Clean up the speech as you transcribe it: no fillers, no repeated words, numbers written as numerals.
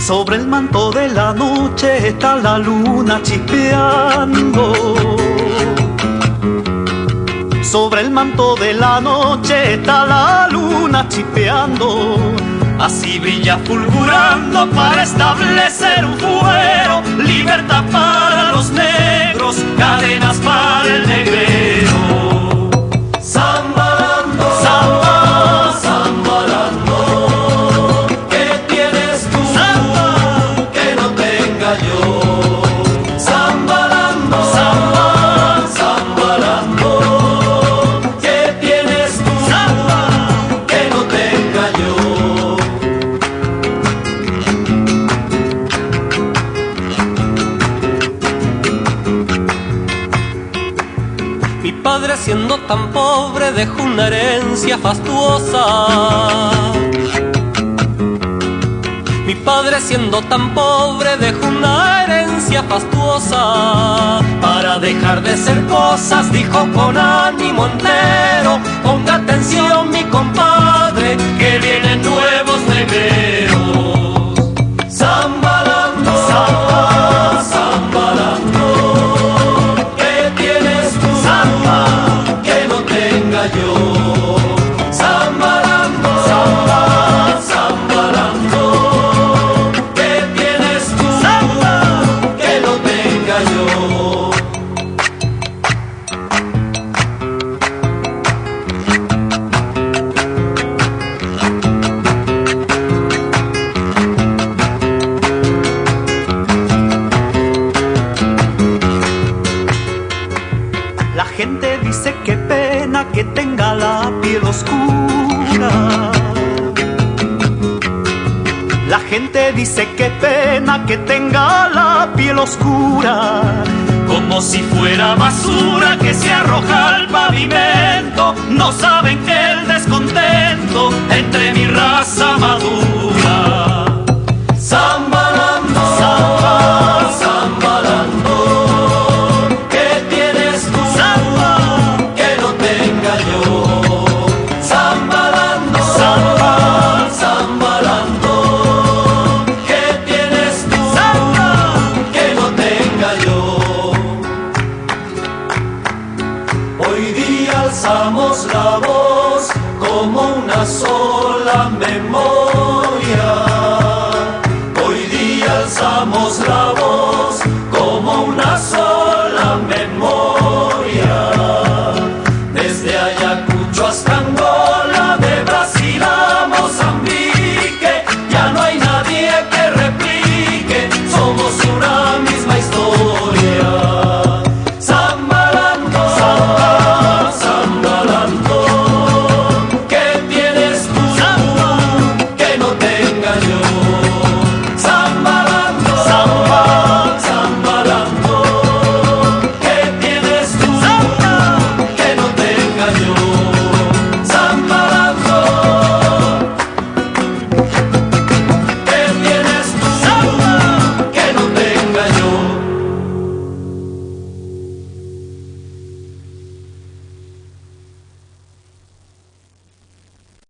Sobre el manto de la noche está la luna chispeando. Sobre el manto de la noche está la luna chispeando. Así brilla fulgurando para establecer un fuero. Libertad para los negros, cadenas para el negrero. Zambalando, samba, zambalando. ¿Qué tienes tú samba que no tenga yo? Zambalando, samba, zambalando. ¿Qué tienes tú samba que no tenga yo? Mi padre, siendo tan pobre, dejó una herencia fastuosa. Mi padre, siendo tan pobre, dejó una herencia fastuosa. Para dejar de ser cosas, dijo con ánimo entero: ponga atención, mi compadre, que vienen nuevos negreros. Zambalando, samba, zambalando. Yo, zambalando, samba, zambalando. ¿Qué tienes tú samba que no tenga yo? La gente dice que pena que tenga la piel oscura. La gente dice que pena que tenga la piel oscura. Como si fuera basura que se arroja al pavimento. No saben que el descontento entre mi raza madura.